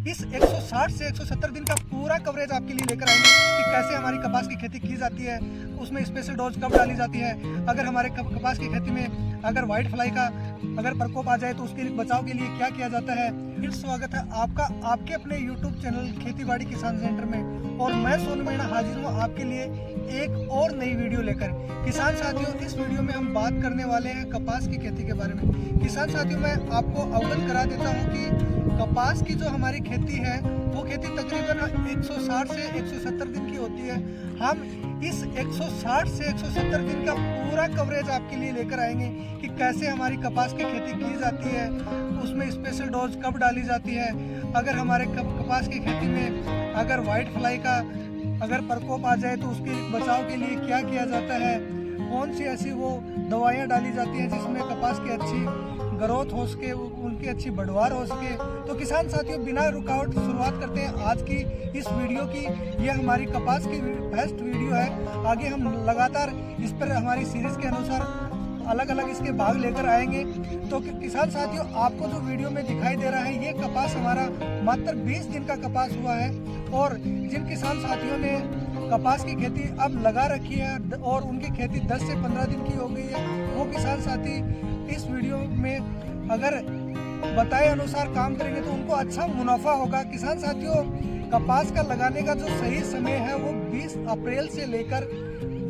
इस 160 से 170 दिन का पूरा कवरेज आपके लिए लेकर आएंगे कि कैसे हमारी कपास की खेती की जाती है, उसमें स्पेशल डोज कब डाली जाती है, अगर हमारे कपास की खेती में अगर वाइट फ्लाई का अगर प्रकोप आ जाए तो उसके बचाव के लिए क्या किया जाता है। फिर स्वागत है आपका आपके अपने YouTube चैनल खेतीबाड़ी किसान सेंटर में, और मैं सोनू मीणा हाजिर हूँ आपके लिए एक और नई वीडियो लेकर। किसान साथियों, इस वीडियो में हम बात करने वाले हैं कपास की खेती के बारे में। किसान साथियों, मैं आपको अवगत करा देता हूँ कि कपास की जो हमारी खेती है वो खेती तकरीबन 160 से 170 दिन की होती है। हम इस 160 से 170 दिन का पूरा कवरेज आपके लिए लेकर आएंगे कि कैसे हमारी कपास की खेती की जाती है, उसमें स्पेशल डोज कब डाली जाती है, अगर हमारे कपास की खेती में अगर वाइट फ्लाई का अगर प्रकोप आ जाए तो उसके बचाव के लिए क्या किया जाता है, कौन सी ऐसी वो दवाइयाँ डाली जाती हैं जिसमें कपास की अच्छी ग्रोथ हो सके, उनकी अच्छी बढ़वार हो सके। तो किसान साथियों, बिना रुकावट शुरुआत करते हैं आज की इस वीडियो की। यह हमारी कपास की फर्स्ट वीडियो है। आगे हम लगातार इस पर हमारी सीरीज के अनुसार अलग अलग इसके भाग लेकर आएंगे। तो किसान साथियों, आपको जो वीडियो में दिखाई दे रहा है ये कपास हमारा मात्र 20 दिन का कपास हुआ है, और जिन किसान साथियों ने कपास की खेती अब लगा रखी है और उनकी खेती 10 से 15 दिन की हो गई है, वो किसान साथी इस वीडियो में अगर बताए अनुसार काम करेंगे तो उनको अच्छा मुनाफा होगा। किसान साथियों, कपास का लगाने का जो सही समय है वो 20 अप्रैल से लेकर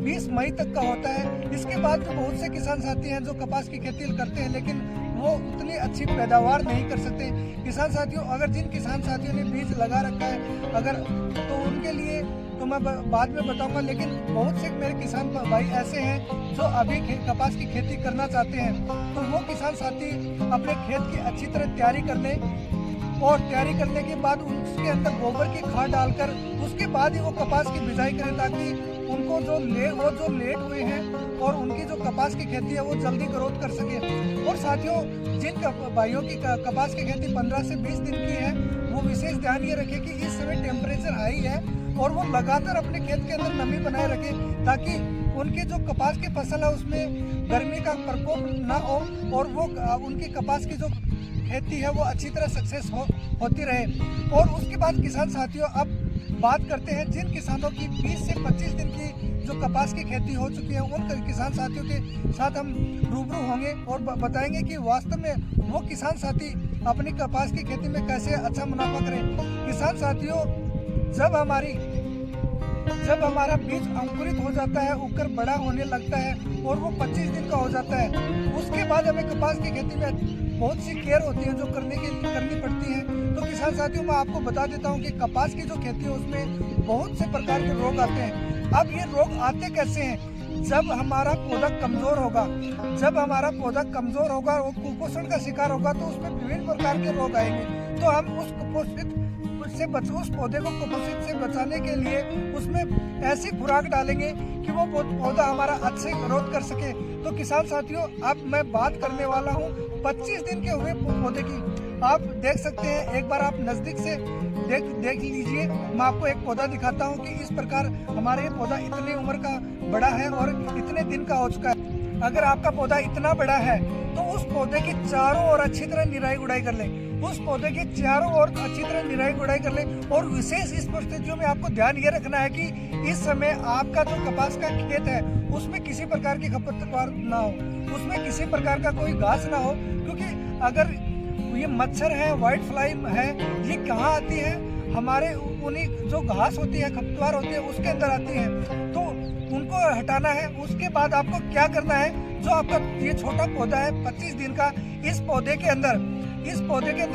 20 मई तक का होता है। इसके बाद तो बहुत से किसान साथी हैं जो कपास की खेती करते हैं लेकिन वो उतनी अच्छी पैदावार नहीं कर सकते। किसान साथियों, अगर जिन किसान साथियों ने बीज लगा रखा है अगर तो उनके लिए तो मैं बाद में बताऊंगा, लेकिन बहुत से मेरे किसान भाई ऐसे हैं जो अभी कपास की खेती करना चाहते हैं। तो वो किसान साथी अपने खेत की अच्छी तरह तैयारी कर लें, और तैयारी करने के बाद उसके अंदर गोबर की खाद डालकर उसके बाद ही वो कपास की बिजाई करें, ताकि उनको जो लेट हुए हैं और उनकी जो कपास की खेती है वो जल्दी ग्रोथ कर सके। और साथियों, जिन भाइयों की कपास की खेती 15 से 20 दिन की है वो विशेष ध्यान ये रखें कि इस समय टेम्परेचर हाई है और वो लगातार अपने खेत के अंदर नमी बनाए रखें, ताकि उनकी जो कपास की फसल है उसमें गर्मी का प्रकोप ना हो और वो उनकी कपास की जो खेती है वो अच्छी तरह सक्सेस होती रहे। और उसके बाद किसान साथियों, अब बात करते हैं जिन किसानों की 20 से 25 दिन की जो कपास की खेती हो चुकी है, उन किसान साथियों के साथ हम रूबरू होंगे और बताएंगे कि वास्तव में वो किसान साथी अपनी कपास की खेती में कैसे अच्छा मुनाफा करें। किसान साथियों, जब हमारा बीज अंकुरित हो जाता है, उगकर बड़ा होने लगता है और वो 25 दिन का हो जाता है, उसके बाद हमें कपास की खेती में बहुत सी केयर होती है जो करनी पड़ती है। तो किसान साथियों, मैं आपको बता देता हूँ कि कपास की जो खेती है उसमें बहुत से प्रकार के रोग आते हैं। अब ये रोग आते कैसे हैं? जब हमारा पौधा कमजोर होगा, वो कुपोषण का शिकार होगा तो उसमें विभिन्न प्रकार के रोग आएंगे। तो हम उस पौधे को कुपोषित से बचाने के लिए उसमें ऐसी खुराक डालेंगे कि वो पौधा हमारा अच्छे ग्रोथ कर सके। तो किसान साथियों, अब मैं बात करने वाला हूँ 25 दिन के हुए पौधे की। आप देख सकते हैं, एक बार आप नजदीक से देख लीजिए। मैं आपको एक पौधा दिखाता हूँ कि इस प्रकार हमारे ये पौधा इतनी उम्र का बड़ा है और इतने दिन का हो चुका है। अगर आपका पौधा इतना बड़ा है तो उस पौधे की चारों ओर अच्छी तरह निराई गुड़ाई कर लें। और विशेष इस परिस्थितियों में आपको ध्यान ये रखना है कि इस समय आपका जो कपास का खेत है उसमें किसी प्रकार की खरपतवार ना हो, उसमें किसी प्रकार का कोई घास ना हो, क्योंकि अगर ये मच्छर है, व्हाइट फ्लाई है, ये कहाँ आती है? हमारे उन्हीं जो घास होती है, खरपतवार होती है, उसके अंदर आती है। तो उनको हटाना है। उसके बाद आपको क्या करना है, जो आपका ये छोटा पौधा है 25 दिन का, इस पौधे के अंदर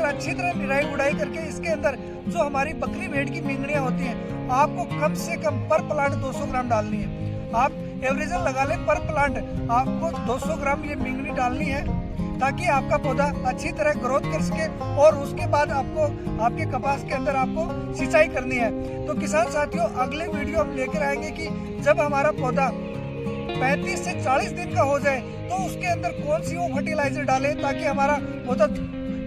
अच्छी तरह निराई गुड़ाई करके इसके अंदर जो हमारी बकरी भेड़ की मिंगनियाँ होती हैं, आपको कम से कम पर प्लांट 200 ग्राम डालनी है। आप एवरेजन लगा लें, पर प्लांट आपको 200 ग्राम ये मिंगनी डालनी है, ताकि आपका पौधा अच्छी तरह ग्रोथ कर सके। और उसके बाद आपको आपके कपास के अंदर आपको सिंचाई करनी है। तो किसान साथियों, अगले वीडियो हम लेकर आएंगे कि जब हमारा पौधा 35 से 40 दिन का हो जाए तो उसके अंदर कौन सी वो फर्टिलाइजर डालें, ताकि हमारा पौधा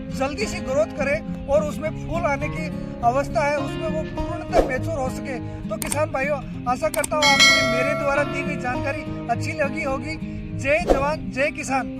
जल्दी से ग्रोथ करे और उसमें फूल आने की अवस्था है उसमें वो पूर्णतः मैच्योर हो सके। तो किसान भाइयों, आशा करता हूँ आपको मेरे द्वारा दी गई जानकारी अच्छी लगी होगी। जय जवान जय किसान।